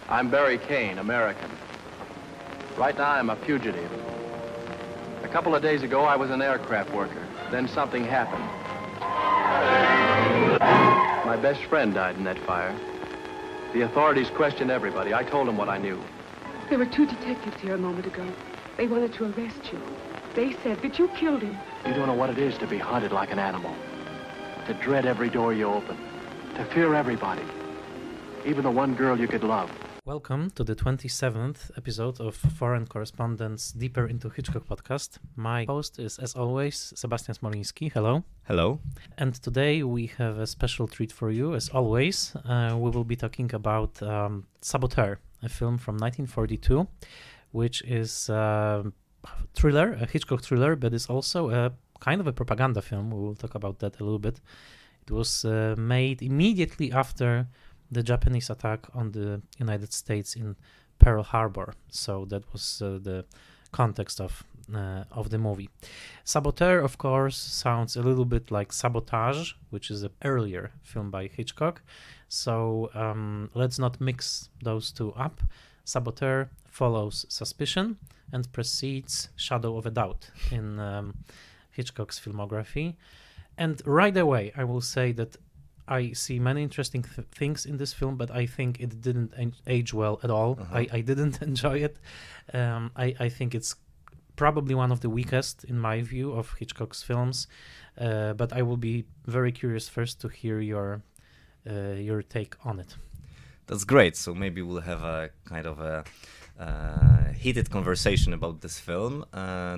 I'm Barry Kane, American. Right now, I'm a fugitive. A couple of days ago, I was an aircraft worker. Then something happened. My best friend died in that fire. The authorities questioned everybody. I told them what I knew. There were 2 detectives here a moment ago. They wanted to arrest you. They said that you killed him. You don't know what it is to be hunted like an animal. To dread every door you open. To fear everybody. Even the one girl you could love. Welcome to the 27th episode of Foreign Correspondents Deeper into Hitchcock podcast. My host is, as always, Sebastian Smoliński. Hello. Hello. And today we have a special treat for you. As always, we will be talking about Saboteur, a film from 1942, which is a thriller, a Hitchcock thriller, but it's also a kind of a propaganda film. We will talk about that a little bit. It was made immediately after the Japanese attack on the United States in Pearl Harbor. So that was the context of the movie. Saboteur, of course, sounds a little bit like Sabotage, which is an earlier film by Hitchcock. So let's not mix those two up. Saboteur follows Suspicion and precedes Shadow of a Doubt in Hitchcock's filmography. And right away, I will say that I see many interesting things in this film, but I think it didn't age well at all. I didn't enjoy it. I think it's probably one of the weakest, in my view, of Hitchcock's films. But I will be very curious first to hear your take on it. That's great. So maybe we'll have a kind of a heated conversation about this film.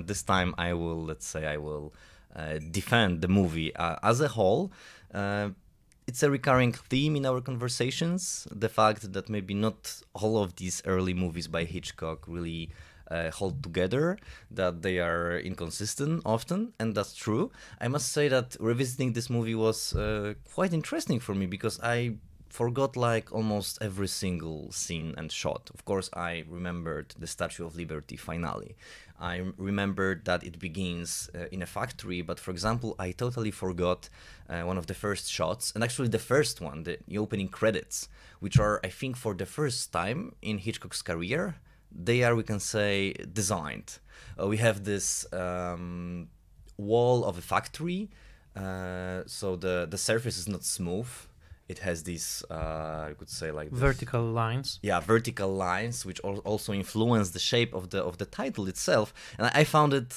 This time I will defend the movie as a whole. It's a recurring theme in our conversations, the fact that maybe not all of these early movies by Hitchcock really hold together, that they are inconsistent often, and that's true. I must say that revisiting this movie was quite interesting for me because I forgot like almost every single scene and shot. Of course, I remembered the Statue of Liberty finale. I remembered that it begins in a factory, but for example, I totally forgot one of the first shots, and actually the first one, the opening credits, which are, I think, for the first time in Hitchcock's career, they are, we can say, designed. We have this wall of a factory, so the surface is not smooth. It has these, I could say, like this, vertical lines. Yeah, vertical lines, which also influence the shape of the title itself. And I found it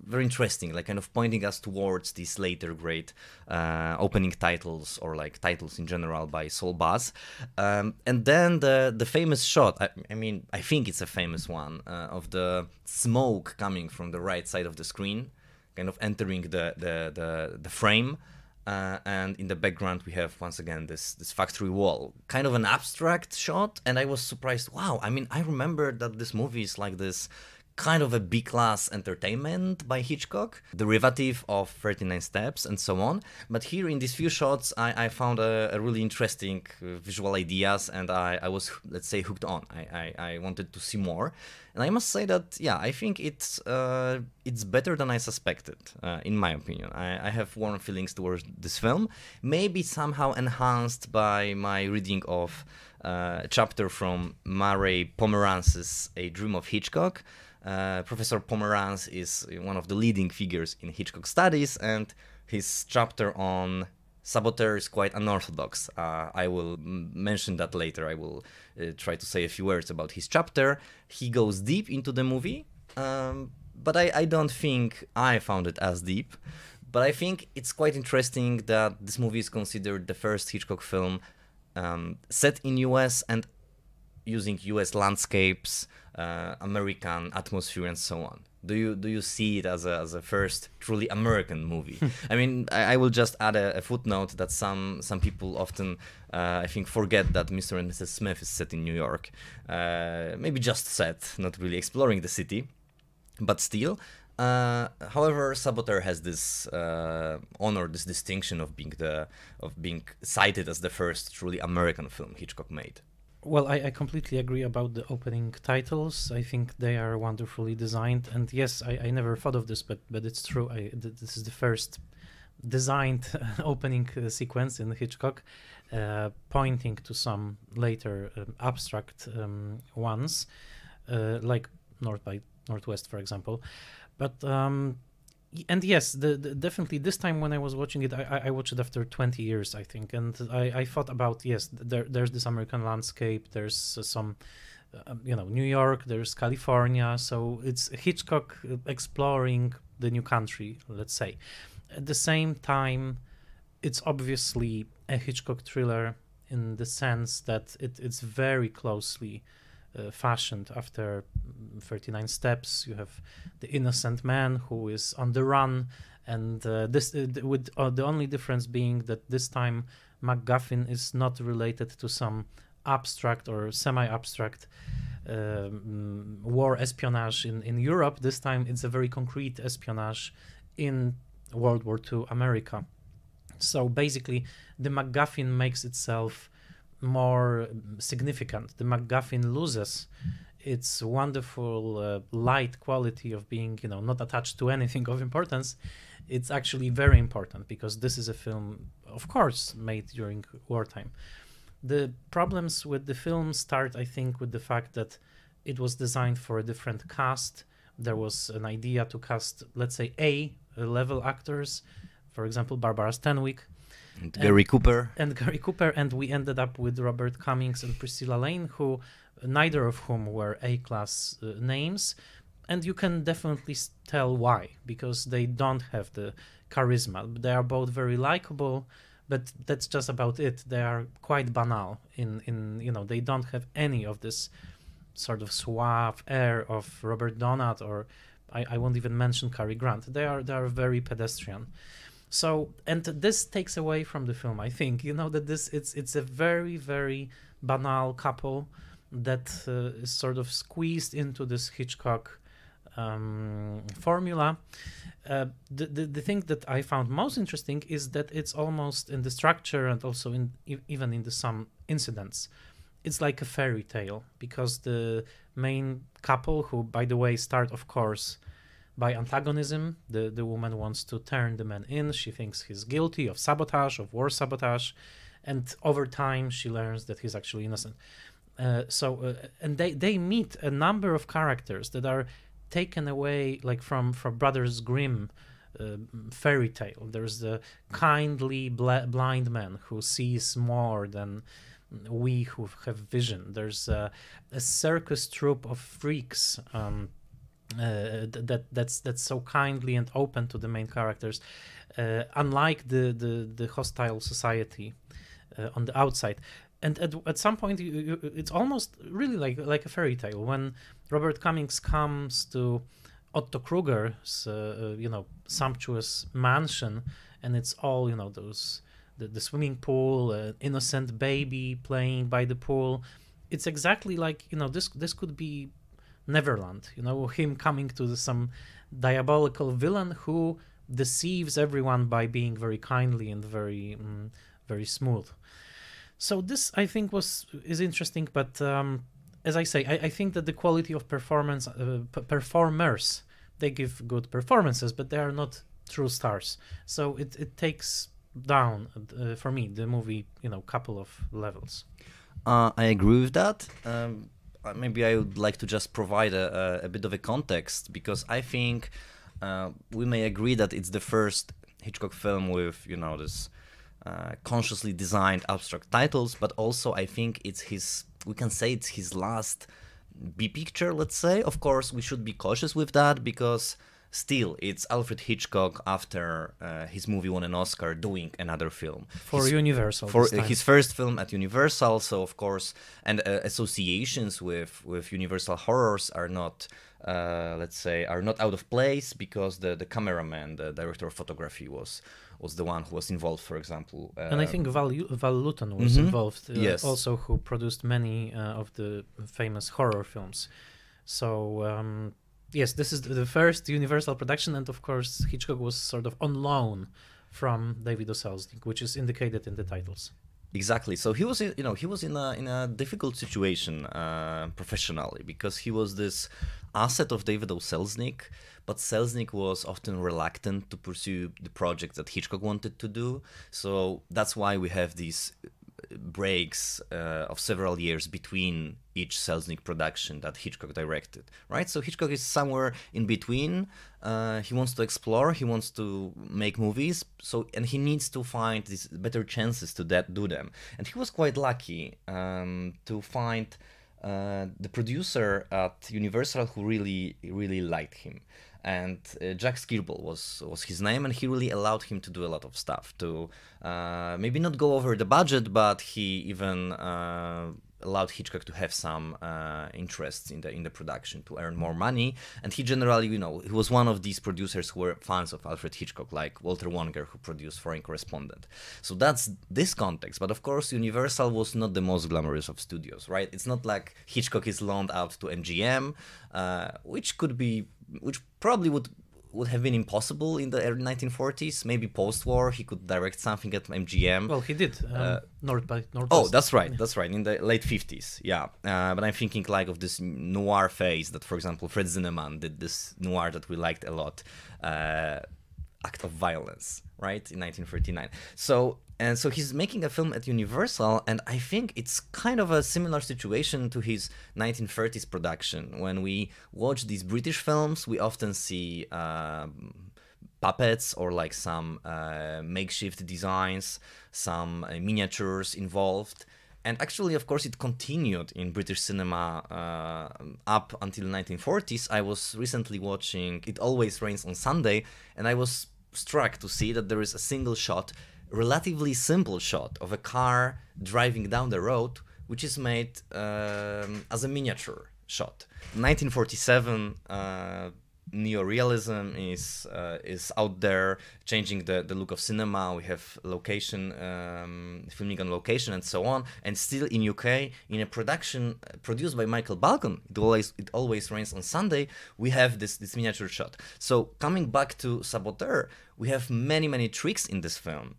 very interesting, like kind of pointing us towards these later great opening titles or like titles in general by Saul Bass. And then the famous shot. I think it's a famous one of the smoke coming from the right side of the screen, kind of entering the frame. And in the background, we have, once again, this factory wall. Kind of an abstract shot, and I was surprised. Wow, I remember that this movie is like this kind of a B-class entertainment by Hitchcock, derivative of 39 Steps and so on. But here in these few shots, I found a really interesting visual ideas, and I was, let's say, hooked on. I wanted to see more. And I must say that, yeah, I think it's better than I suspected, in my opinion. I have warm feelings towards this film, maybe somehow enhanced by my reading of a chapter from Murray Pomerance's A Dream of Hitchcock. Professor Pomerance is one of the leading figures in Hitchcock studies, and his chapter on Saboteur is quite unorthodox. I will mention that later. I will try to say a few words about his chapter. He goes deep into the movie, but I don't think I found it as deep. But I think it's quite interesting that this movie is considered the first Hitchcock film set in US and using US landscapes, American atmosphere, and so on. Do you see it as a first truly American movie? I will just add a footnote that some people often I think forget that Mr. and Mrs. Smith is set in New York. Maybe just set, not really exploring the city, but still. However, Saboteur has this honor, this distinction of being cited as the first truly American film Hitchcock made. Well, I completely agree about the opening titles. I think they are wonderfully designed. And yes, I never thought of this, but it's true. This is the first designed opening sequence in Hitchcock, pointing to some later abstract ones, like North by Northwest, for example. But and yes, definitely this time when I was watching it, I watched it after 20 years, I think, and I thought about, yes, there's this American landscape, there's some, New York, there's California, so it's Hitchcock exploring the new country, let's say. At the same time, it's obviously a Hitchcock thriller in the sense that it's very closely fashioned after 39 Steps. You have the innocent man who is on the run, and with the only difference being that this time MacGuffin is not related to some abstract or semi-abstract war espionage in Europe. This time it's a very concrete espionage in World War II America. So basically the MacGuffin makes itself more significant. The MacGuffin loses its wonderful light quality of being, not attached to anything of importance. It's actually very important because this is a film, of course, made during wartime. The problems with the film start, I think, with the fact that it was designed for a different cast. There was an idea to cast, let's say, A-level actors, for example, Barbara Stanwyck. And Gary Cooper. And we ended up with Robert Cummings and Priscilla Lane, who neither of whom were A-class names. And you can definitely tell why, because they don't have the charisma. They are both very likable, but that's just about it. They are quite banal they don't have any of this sort of suave air of Robert Donat, or I won't even mention Cary Grant. They are very pedestrian. So, and this takes away from the film, I think, that it's a very, very banal couple that is sort of squeezed into this Hitchcock formula. The thing that I found most interesting is that it's almost in the structure and also even in some incidents. It's like a fairy tale, because the main couple, who, by the way, start, of course, by antagonism. The woman wants to turn the man in. She thinks he's guilty of sabotage, of war sabotage, and over time she learns that he's actually innocent. And they meet a number of characters that are taken away like from Brothers Grimm fairy tale. There's the kindly blind man who sees more than we who have vision. There's a circus troupe of freaks that's so kindly and open to the main characters, unlike the hostile society on the outside. And at some point, it's almost really like a fairy tale when Robert Cummings comes to Otto Kruger's sumptuous mansion, and it's all those the swimming pool, innocent baby playing by the pool. It's exactly like this could be Neverland, him coming to some diabolical villain who deceives everyone by being very kindly and very very smooth. So this, I think, is interesting, but as I say, I think that the quality of performers, they give good performances, but they are not true stars. So it takes down for me the movie, couple of levels. I agree with that. Maybe I would like to just provide a bit of a context, because I think we may agree that it's the first Hitchcock film with this consciously designed abstract titles, but also I think it's his last B picture, let's say. Of course, we should be cautious with that, because still it's Alfred Hitchcock after his movie won an Oscar doing another film for Universal, for his first film at Universal. So of course, and associations with Universal horrors are not are not out of place, because the cameraman, the director of photography, was the one who was involved, for example. And I think Val Lewton was involved, yes, also, who produced many of the famous horror films. So yes, this is the first Universal production, and of course Hitchcock was sort of on loan from David O. Selznick, which is indicated in the titles. Exactly. So he was, he was in a difficult situation professionally, because he was this asset of David O. Selznick, but Selznick was often reluctant to pursue the project that Hitchcock wanted to do. So that's why we have these breaks of several years between each Selznick production that Hitchcock directed, right? So Hitchcock is somewhere in between. He wants to explore, he wants to make movies, and he needs to find these better chances to do them. And he was quite lucky to find the producer at Universal who really liked him. And Jack Skirball was his name, and he really allowed him to do a lot of stuff, to maybe not go over the budget, but he even allowed Hitchcock to have some interests in the production, to earn more money. And he generally, he was one of these producers who were fans of Alfred Hitchcock, like Walter Wanger, who produced Foreign Correspondent. So that's this context. But of course, Universal was not the most glamorous of studios, right? It's not like Hitchcock is loaned out to MGM, which probably would have been impossible in the early 1940s. Maybe post-war he could direct something at MGM. Well, he did. North by Northwest. Oh, that's right. In the late 50s, yeah. But I'm thinking like of this noir phase that, for example, Fred Zinnemann did, this noir that we liked a lot, Act of Violence, right, in 1939. So he's making a film at Universal, and I think it's kind of a similar situation to his 1930s production. When we watch these British films, we often see puppets or like some makeshift designs, some miniatures involved. And actually, of course, it continued in British cinema up until the 1940s. I was recently watching It Always Rains on Sunday, and I was struck to see that there is a single shot, relatively simple shot, of a car driving down the road, which is made as a miniature shot. 1947, neorealism is out there, changing the look of cinema. We have location, filming on location, and so on. And still in UK, in a production produced by Michael Balcon, It Always Rains on Sunday, we have this miniature shot. So coming back to Saboteur, we have many tricks in this film,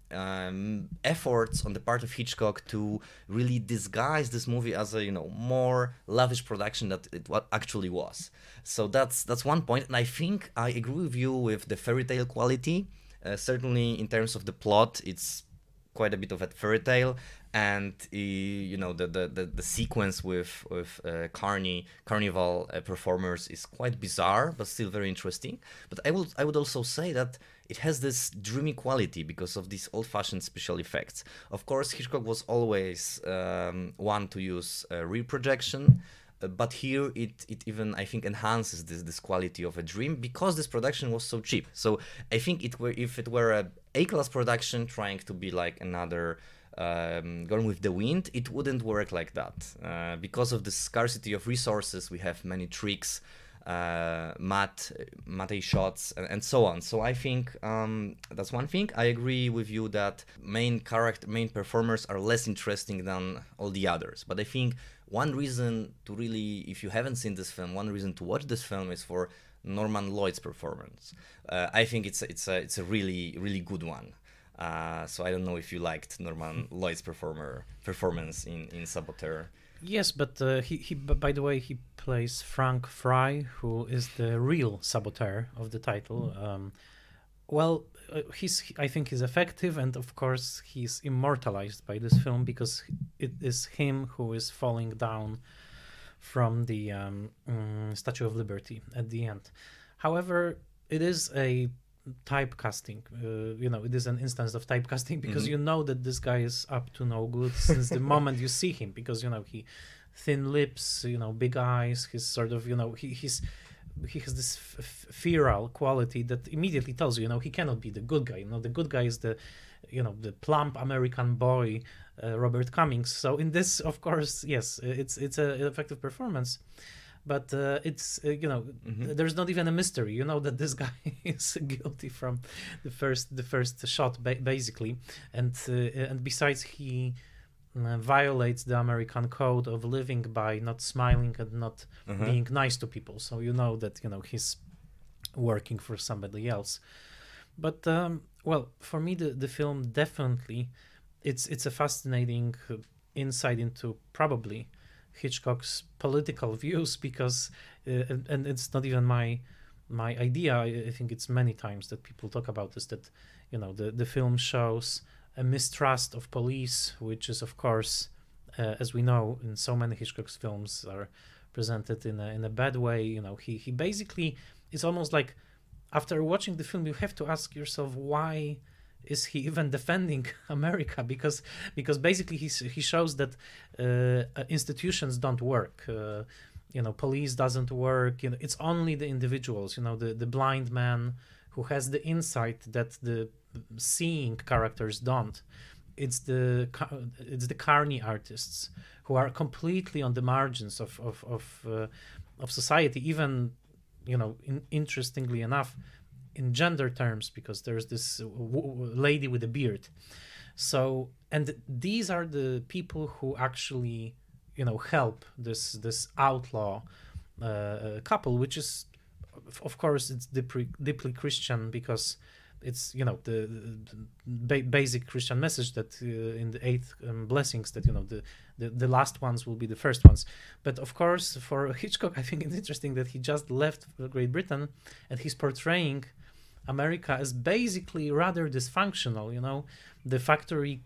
efforts on the part of Hitchcock to really disguise this movie as a more lavish production that it actually was. So that's one point, and I think I agree with you with the fairy tale quality. Certainly in terms of the plot, it's quite a bit of a fairy tale, and the sequence with carnival performers is quite bizarre, but still very interesting. But I would also say that it has this dreamy quality because of these old-fashioned special effects. Of course, Hitchcock was always one to use rear projection. But here it even, I think, enhances this quality of a dream because this production was so cheap. So I think if it were a A-class production trying to be like another Gone with the Wind, it wouldn't work like that. Because of the scarcity of resources, we have many tricks, matte shots, and so on. So I think that's one thing. I agree with you that main performers are less interesting than all the others. But I think one reason to really, if you haven't seen this film, one reason to watch this film is for Norman Lloyd's performance. I think it's a really good one. So I don't know if you liked Norman Lloyd's performance in Saboteur. Yes, but he by the way, he plays Frank Fry, who is the real Saboteur of the title. I think he's effective, and of course he's immortalized by this film because it is him who is falling down from the Statue of Liberty at the end. However, it is a typecasting. It is an instance of typecasting because you know that this guy is up to no good since the moment you see him, because he thin lips, big eyes. He's sort of he has this feral quality that immediately tells you, he cannot be the good guy. The good guy is the plump American boy, Robert Cummings. So in this, of course, yes, it's an effective performance, but it's there's not even a mystery. That this guy is guilty from the first shot, basically, and besides he violates the American code of living by not smiling and not being nice to people. So that he's working for somebody else. But for me, the film definitely it's a fascinating insight into probably Hitchcock's political views, because and it's not even my idea. I think it's many times that people talk about this, that the film shows a mistrust of police, which is of course, as we know, in so many Hitchcock's films are presented in a bad way. He basically, it's almost like after watching the film you have to ask yourself, why is he even defending America? Because basically he shows that institutions don't work. Police doesn't work. It's only the individuals. The blind man who has the insight that the seeing characters don't. It's the carny artists who are completely on the margins of society. Even interestingly enough, in gender terms, because there's this lady with a beard. So, and these are the people who actually help this outlaw couple, which is of course it's deeply Christian, because it's the basic Christian message that in the 8 blessings, that the last ones will be the first ones. But of course for Hitchcock, I think it's interesting that he just left Great Britain and he's portraying America as basically rather dysfunctional. The factory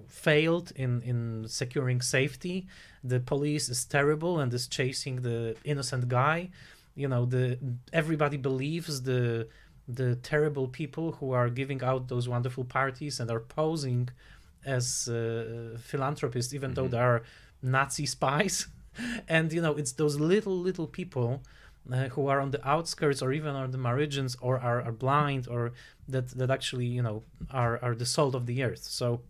failed in securing safety. The police is terrible and is chasing the innocent guy. Everybody believes the terrible people who are giving out those wonderful parties and are posing as philanthropists, even though they are Nazi spies. And it's those little people who are on the outskirts, or even on the margins, or are blind, or that actually are the salt of the earth. So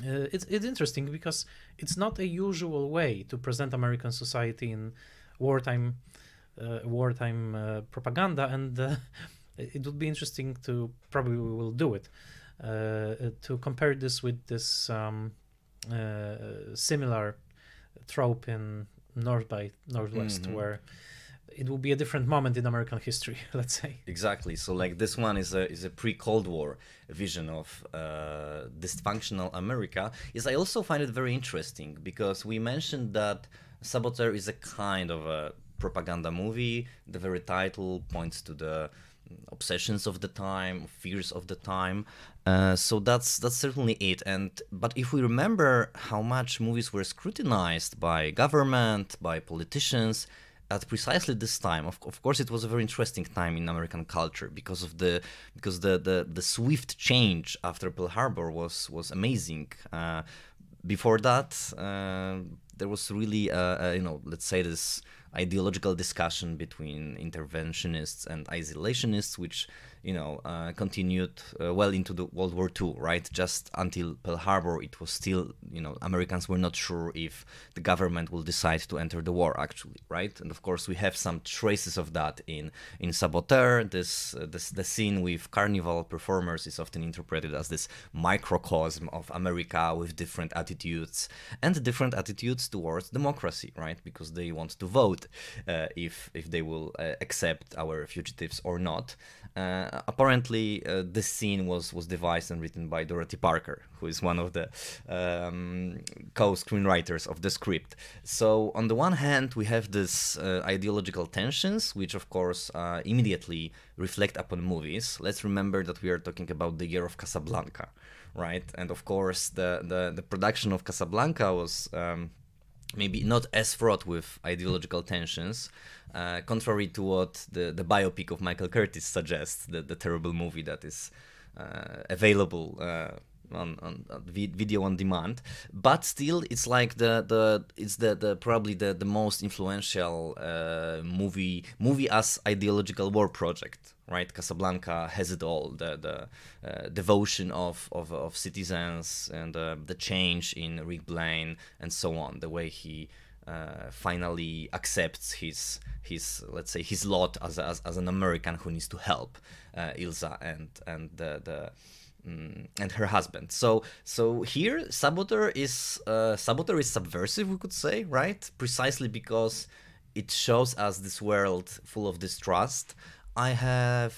it's interesting, because it's not a usual way to present American society in wartime propaganda, and it would be interesting to, probably we will do it, to compare this with this similar trope in North by Northwest, where it will be a different moment in American history, let's say. Exactly. So like this one is a pre-Cold War vision of dysfunctional America. I also find it very interesting, because we mentioned that Saboteur is a kind of a propaganda movie. The very title points to the obsessions of the time, fears of the time. So that's certainly it. But if we remember how much movies were scrutinized by government, by politicians, at precisely this time, of course, it was a very interesting time in American culture, because the swift change after Pearl Harbor was amazing. Before that, there was really let's say this ideological discussion between interventionists and isolationists, which continued well into the World War II, right? Just until Pearl Harbor, it was still, Americans were not sure if the government will decide to enter the war, actually, right? And of course, we have some traces of that in Saboteur. The scene with carnival performers is often interpreted as this microcosm of America, with different attitudes towards democracy, right? Because they want to vote if they will accept our fugitives or not. Apparently, this scene was devised and written by Dorothy Parker, who is one of the co-screenwriters of the script. So on the one hand, we have this ideological tensions, which of course immediately reflect upon movies. Let's remember that we are talking about the year of Casablanca, right? And of course, the production of Casablanca was maybe not as fraught with ideological tensions, contrary to what the biopic of Michael Curtis suggests, the terrible movie that is available on video on demand. But still, it's like it's probably the most influential movie as ideological war project, right? Casablanca has it all: the devotion of citizens, and the change in Rick Blaine, and so on. The way he finally accepts his let's say his lot as an American who needs to help Ilsa and her husband. So here Saboteur is subversive, we could say, right? Precisely because it shows us this world full of distrust. I have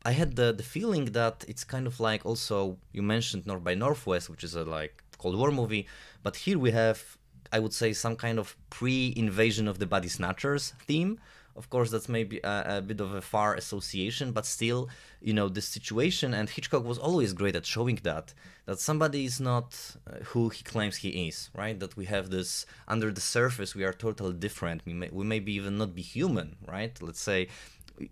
I had the feeling that it's kind of like, also you mentioned North by Northwest, which is a like Cold War movie, but here we have, I would say, some kind of pre-invasion of the body snatchers theme. Of course, that's maybe a bit of a far association, but still, you know, the situation, and Hitchcock was always great at showing that somebody is not who he claims he is, right? That we have this, under the surface, we are totally different. We maybe even not be human, right? Let's say,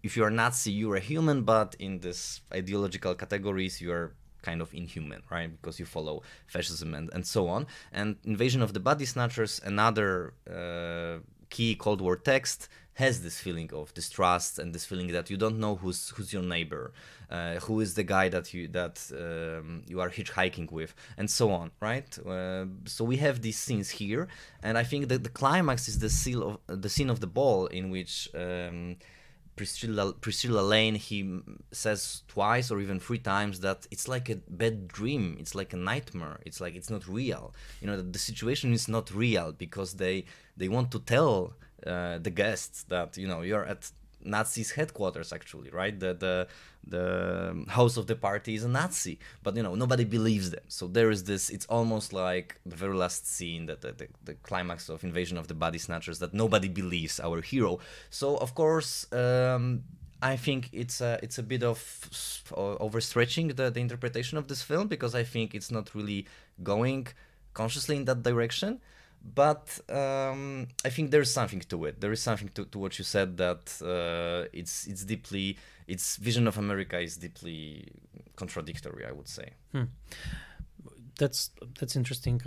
if you're a Nazi, you're a human, but in this ideological categories, you're kind of inhuman, right? Because you follow fascism and so on. And Invasion of the Body Snatchers, another key Cold War text, has this feeling of distrust and this feeling that you don't know who's your neighbor, who is the guy that you are hitchhiking with, and so on, right? So we have these scenes here, and I think that the climax is the scene of the ball, in which Priscilla Lane, he says twice or even 3 times that it's like a bad dream, it's like a nightmare, it's like it's not real. You know, that the situation is not real, because they want to tell the guests that, you know, you're at Nazis' headquarters, actually, right? The house of the party is a Nazi, but, you know, nobody believes them. So there is this, it's almost like the very last scene, that the climax of Invasion of the Body Snatchers, that nobody believes our hero. So of course, I think it's a bit of overstretching the interpretation of this film, because I think it's not really going consciously in that direction. But I think there's something to it. There is something to what you said, that its vision of America is deeply contradictory, I would say. That's interesting.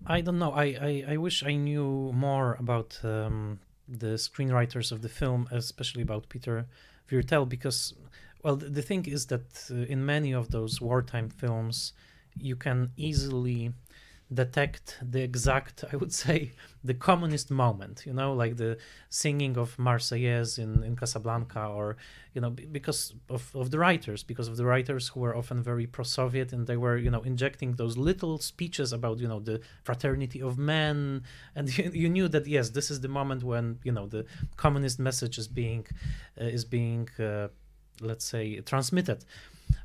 I don't know. I wish I knew more about the screenwriters of the film, especially about Peter Viertel, because, well, the thing is that in many of those wartime films, you can easily detect the exact, I would say, the communist moment, you know, like the singing of Marseillaise in Casablanca, or, you know, because of the writers, who were often very pro-Soviet, and they were, you know, injecting those little speeches about, you know, the fraternity of men, and you knew that, yes, this is the moment when, you know, the communist message is being let's say, transmitted.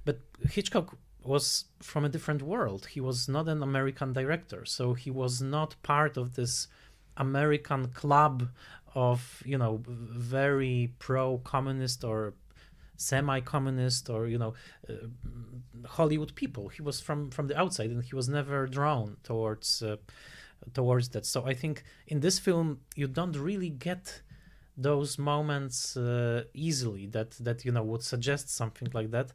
But Hitchcock was from a different world. He was not an American director, so he was not part of this American club of, you know, very pro-communist or semi-communist, or, you know, Hollywood people. He was from the outside, and he was never drawn towards that. So I think in this film you don't really get those moments easily that you know, would suggest something like that,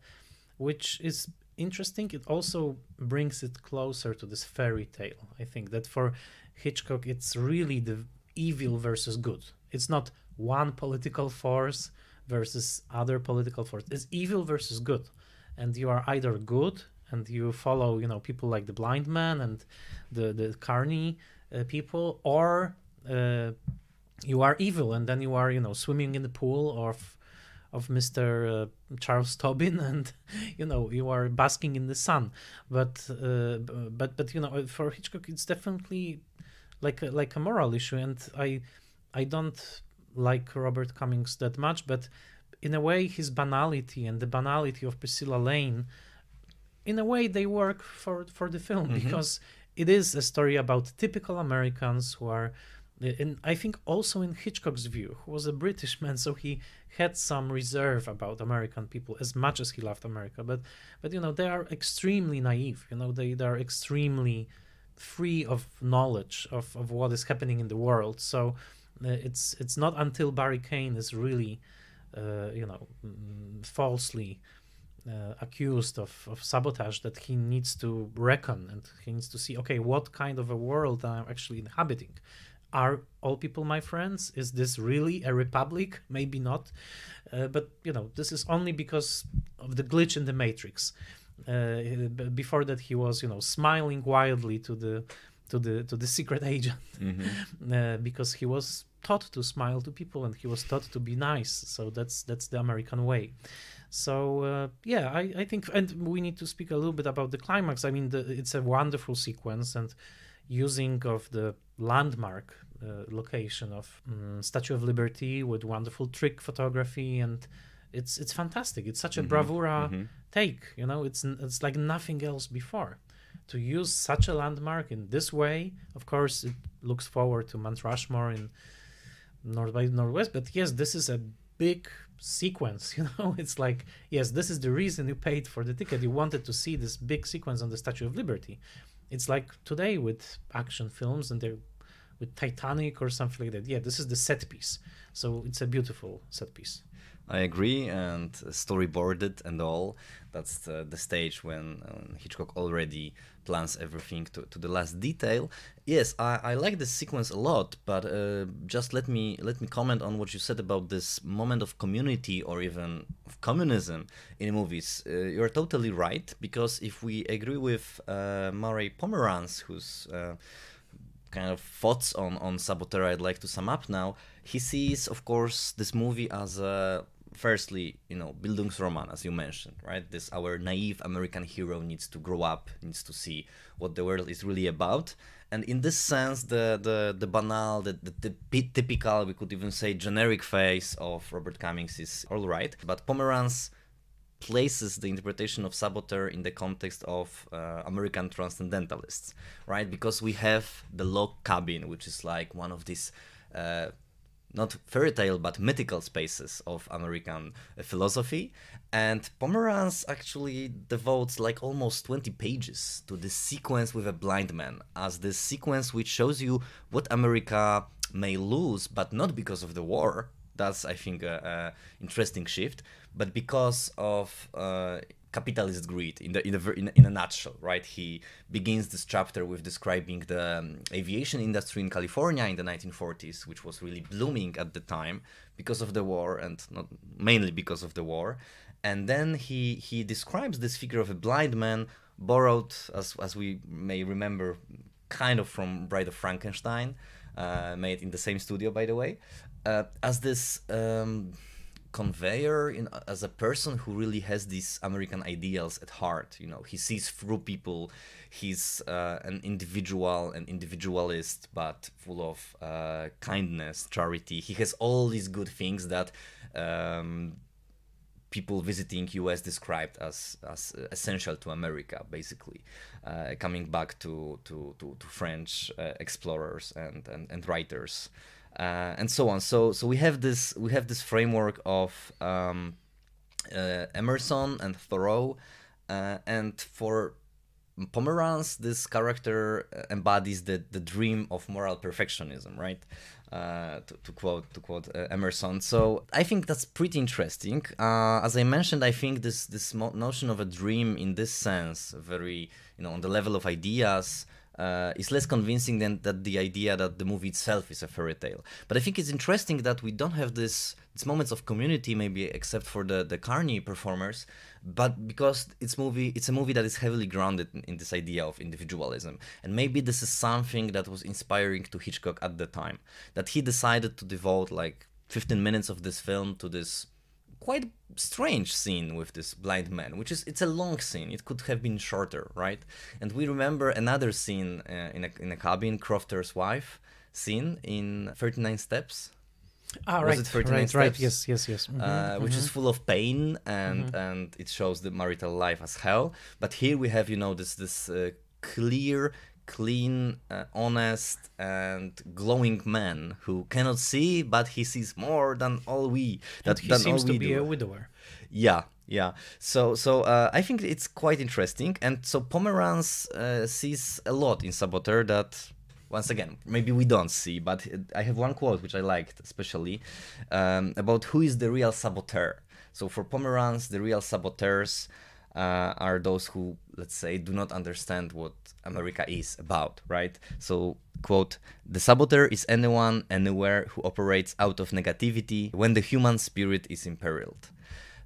which is interesting. It also brings it closer to this fairy tale. I think that for Hitchcock, it's really the evil versus good. It's not one political force versus other political force. It's evil versus good, and you are either good and you follow, you know, people like the blind man and the carny people, or you are evil, and then you are, you know, swimming in the pool of Mr. Charles Tobin, and, you know, you are basking in the sun. But you know, for Hitchcock, it's definitely like a moral issue, and I don't like Robert Cummings that much, but in a way, his banality and the banality of Priscilla Lane, in a way, they work for the film, because it is a story about typical Americans who are, and I think also in Hitchcock's view, who was a British man, so he had some reserve about American people, as much as he loved America. But you know, they are extremely naive. You know, they are extremely free of knowledge of what is happening in the world. So it's not until Barry Kane is really, you know, falsely accused of sabotage that he needs to reckon, and he needs to see, okay, what kind of a world I'm actually inhabiting. Are all people my friends? Is this really a republic? Maybe not. But, you know, this is only because of the glitch in the Matrix. Before that, he was, you know, smiling wildly to the secret agent, because he was taught to smile to people, and he was taught to be nice. So that's the American way. So yeah, I think, and we need to speak a little bit about the climax. I mean, it's a wonderful sequence, and using of the landmark location of Statue of Liberty with wonderful trick photography, and it's fantastic. It's such a bravura take, you know. It's like nothing else before. To use such a landmark in this way, of course, it looks forward to Mount Rushmore in North by Northwest. But yes, this is a big sequence, you know. It's like, yes, this is the reason you paid for the ticket. You wanted to see this big sequence on the Statue of Liberty. It's like today with action films and they're with Titanic or something like that. Yeah, this is the set piece. So it's a beautiful set piece. I agree, and storyboarded and all. That's the stage when Hitchcock already plans everything to the last detail. Yes, I like this sequence a lot, but just let me comment on what you said about this moment of community or even of communism in movies. You're totally right, because if we agree with Murray Pomeranz, who's kind of thoughts on Saboteur I'd like to sum up now, he sees, of course, this movie as a firstly, you know, Bildungsroman, as you mentioned, right? This our naive American hero needs to grow up, needs to see what the world is really about. And in this sense, the banal, the typical, we could even say generic face of Robert Cummings is all right. But Pomeranz places the interpretation of Saboteur in the context of American transcendentalists, right? Because we have the log cabin, which is like one of these not fairy tale but mythical spaces of American philosophy. And Pomeranz actually devotes like almost 20 pages to this sequence with a blind man, as this sequence which shows you what America may lose, but not because of the war. That's, I think, a interesting shift, but because of capitalist greed in a nutshell, right? He begins this chapter with describing the aviation industry in California in the 1940s, which was really blooming at the time because of the war, and not mainly because of the war. And then he describes this figure of a blind man, borrowed, as we may remember, kind of from Bride of Frankenstein, made in the same studio, by the way, as this conveyor, as a person who really has these American ideals at heart. You know, he sees through people. He's an individual, an individualist, but full of kindness, charity. He has all these good things that people visiting US described as essential to America, basically, coming back to French explorers and writers. And so on. So we have this framework of Emerson and Thoreau, and for Pomeranz, this character embodies the dream of moral perfectionism, right? To quote Emerson. So I think that's pretty interesting. As I mentioned, I think this notion of a dream in this sense, very, you know, on the level of ideas, is less convincing than the idea that the movie itself is a fairy tale. But I think it's interesting that we don't have these moments of community, maybe except for the Carney performers, but because it's a movie that is heavily grounded in this idea of individualism. And maybe this is something that was inspiring to Hitchcock at the time, that he decided to devote like 15 minutes of this film to this quite strange scene with this blind man, it's a long scene. It could have been shorter, right? And we remember another scene in a cabin, Crofter's wife scene in 39 Steps. Was it 39 Steps? Right. Yes. Mm-hmm, which is full of pain and it shows the marital life as hell. But here we have, you know, this clear, clean, honest, and glowing man who cannot see, but he sees more than all we. He seems to be a widower. Yeah. So I think it's quite interesting, and so Pomeranz sees a lot in Saboteur that, once again, maybe we don't see. But I have one quote which I liked especially about who is the real saboteur. So for Pomeranz, the real saboteurs are those who, let's say, do not understand what America is about, right? So, quote, "The saboteur is anyone, anywhere who operates out of negativity when the human spirit is imperiled."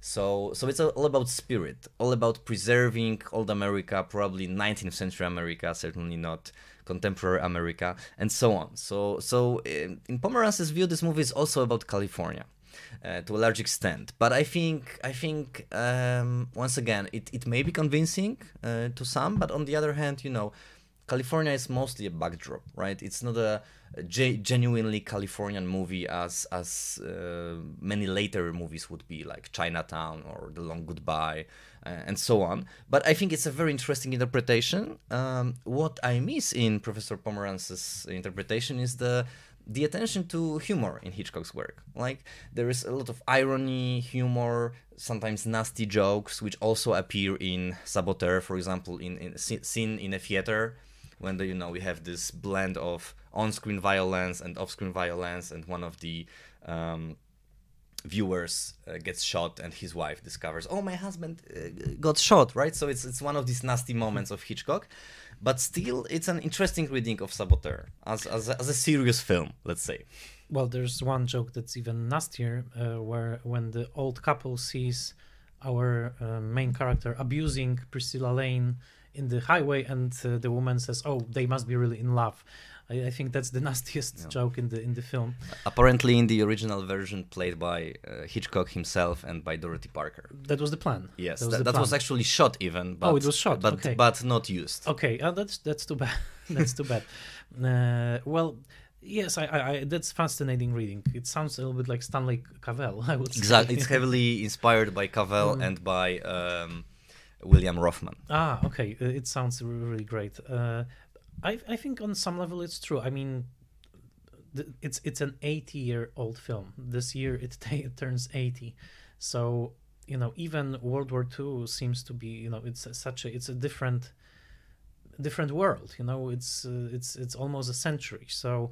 So it's all about spirit, all about preserving old America, probably 19th century America, certainly not contemporary America, and so on. So in Pomeranz's view, this movie is also about California. To a large extent, but I think once again it may be convincing to some, but on the other hand, you know, California is mostly a backdrop, right? It's not a genuinely Californian movie as many later movies would be, like Chinatown or The Long Goodbye, and so on. But I think it's a very interesting interpretation. What I miss in Professor Pomerance's interpretation is the attention to humor in Hitchcock's work. Like, there is a lot of irony, humor, sometimes nasty jokes, which also appear in Saboteur, for example, in a scene in a theater, when we have this blend of on-screen violence and off-screen violence, and one of the viewers gets shot, and his wife discovers, oh, my husband got shot, right? So it's one of these nasty moments of Hitchcock. But still, it's an interesting reading of Saboteur as a serious film, let's say. Well, there's one joke that's even nastier, where when the old couple sees our main character abusing Priscilla Lane in the highway, and the woman says, "Oh, they must be really in love." I think that's the nastiest joke in the film. Apparently, in the original version, played by Hitchcock himself and by Dorothy Parker. That was the plan. Yes, that was actually shot even. But, it was shot. Okay. But not used. Okay, that's too bad. That's too bad. Well, yes, I that's fascinating reading. It sounds a little bit like Stanley Cavell, I would say. Exactly, it's heavily inspired by Cavell and by William Rothman. Ah, okay, it sounds really great. I think on some level it's true. I mean, it's an 80-year-old film. This year it turns 80. So, even World War II seems to be, it's a different world. It's almost a century. So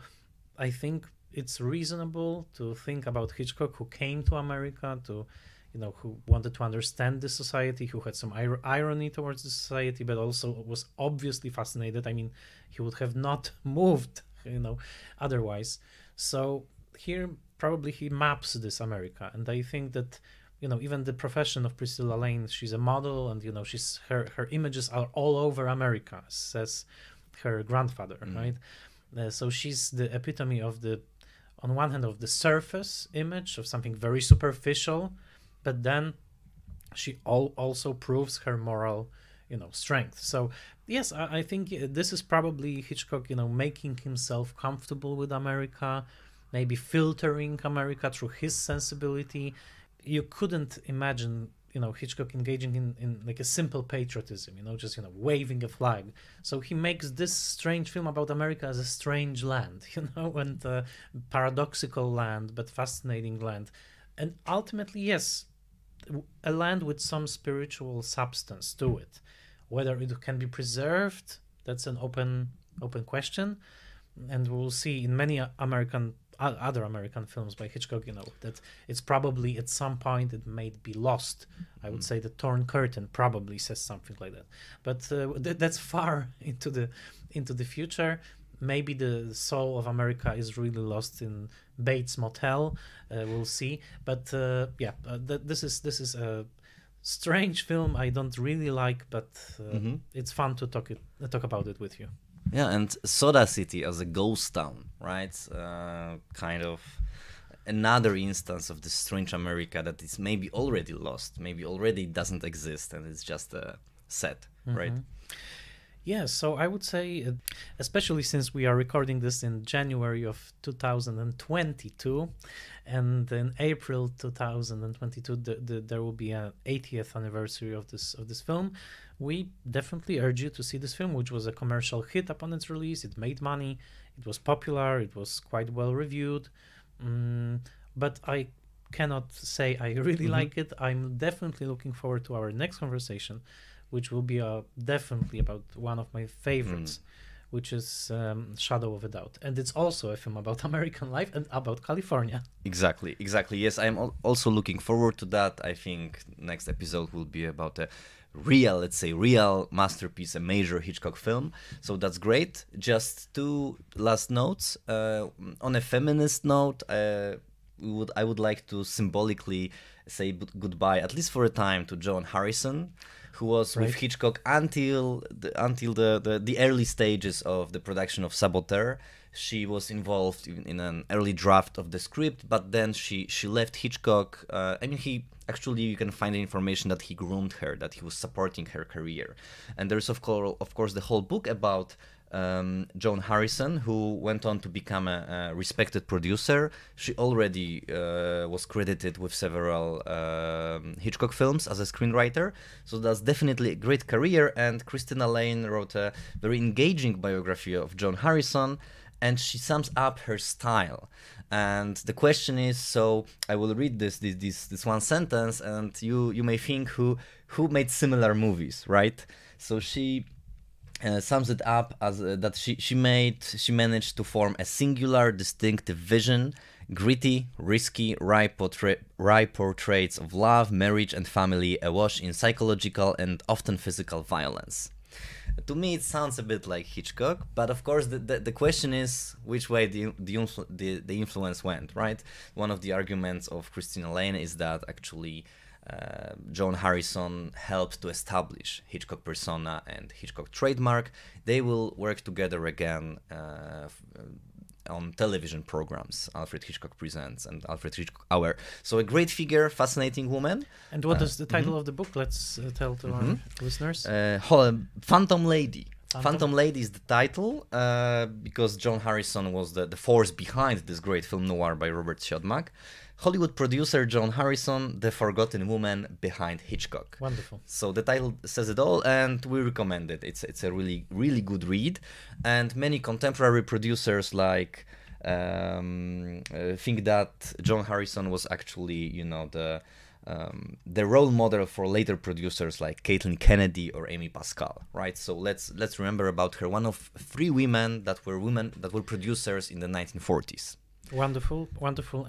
I think it's reasonable to think about Hitchcock, who came to America to, who wanted to understand the society, who had some irony towards the society, but also was obviously fascinated. I mean, he would have not moved, otherwise. So here, probably he maps this America. And I think that, even the profession of Priscilla Lane, she's a model, and, she's her images are all over America, says her grandfather, right? So she's the epitome of on one hand, of the surface image of something very superficial, but then she also proves her moral, strength. So yes, I think this is probably Hitchcock, making himself comfortable with America, maybe filtering America through his sensibility. You couldn't imagine, Hitchcock engaging in like a simple patriotism, just, waving a flag. So he makes this strange film about America as a strange land, and a paradoxical land, but fascinating land. And ultimately, yes, a land with some spiritual substance to it. Whether it can be preserved, that's an open question. And we'll see in many other American films by Hitchcock, that it's probably at some point it may be lost. I would say The Torn Curtain probably says something like that. But that's far into the future. Maybe the soul of America is really lost in Bates Motel. We'll see. But this is a strange film I don't really like, but it's fun to talk about it with you. Yeah, and Soda City as a ghost town, right? Kind of another instance of the strange America that is maybe already lost, maybe already doesn't exist, and it's just a set, right? Yeah, so I would say, especially since we are recording this in January of 2022, and in April 2022 there will be an 80th anniversary of this film. We definitely urge you to see this film, which was a commercial hit upon its release. It made money, it was popular, it was quite well reviewed, but I cannot say I really like it. I'm definitely looking forward to our next conversation, which will be definitely about one of my favorites, which is Shadow of a Doubt. And it's also a film about American life and about California. Exactly. Yes, I'm also looking forward to that. I think next episode will be about a real masterpiece, a major Hitchcock film. So that's great. Just two last notes. On a feminist note, I would like to symbolically say goodbye, at least for a time, to Joan Harrison, who was with Hitchcock until the early stages of the production of Saboteur. She was involved in an early draft of the script, but then she left Hitchcock. You can find the information that he groomed her, that he was supporting her career. And there's of course the whole book about Joan Harrison, who went on to become a respected producer. She already was credited with several Hitchcock films as a screenwriter, so that's definitely a great career. And Christina Lane wrote a very engaging biography of Joan Harrison, and she sums up her style. And the question is, so I will read this one sentence, and you may think who made similar movies, right? So she sums it up as that she managed to form a singular, distinctive vision, gritty, risky, wry portraits of love, marriage, and family, awash in psychological and often physical violence. To me, it sounds a bit like Hitchcock, but of course, the question is which way the influence went, right? One of the arguments of Christina Lane is that actually Joan Harrison helped to establish Hitchcock persona and Hitchcock trademark. They will work together again on television programs, Alfred Hitchcock Presents and Alfred Hitchcock Hour. So a great figure, fascinating woman. And what is the title of the book? Let's tell to our listeners. Phantom Lady. Phantom Lady is the title because Joan Harrison was the force behind this great film noir by Robert Siodmak. Hollywood producer Joan Harrison, the forgotten woman behind Hitchcock. Wonderful. So the title says it all, and we recommend it. It's a really good read, and many contemporary producers think that Joan Harrison was actually the role model for later producers like Caitlin Kennedy or Amy Pascal, right? So let's remember about her, one of three women that were producers in the 1940s. Wonderful.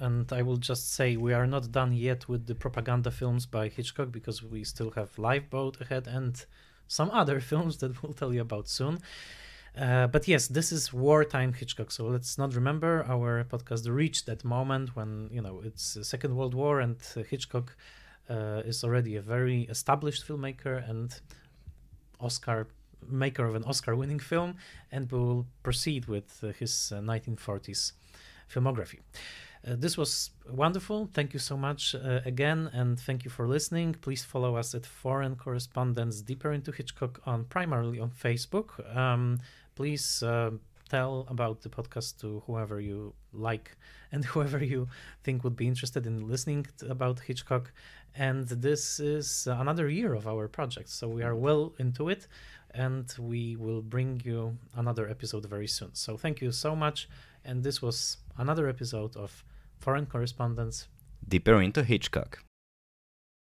And I will just say we are not done yet with the propaganda films by Hitchcock, because we still have Lifeboat ahead and some other films that we'll tell you about soon. But yes, this is wartime Hitchcock. So let's not remember our podcast reached that moment when, it's the Second World War and Hitchcock is already a very established filmmaker and maker of an Oscar-winning film, and will proceed with his 1940s filmography. This was wonderful. Thank you so much again, and thank you for listening. Please follow us at Foreign Correspondents Deeper into Hitchcock primarily on Facebook. Please tell about the podcast to whoever you like and whoever you think would be interested in listening about Hitchcock. And this is another year of our project, so we are well into it, and we will bring you another episode very soon. So thank you so much, and this was another episode of Foreign Correspondents Deeper into Hitchcock.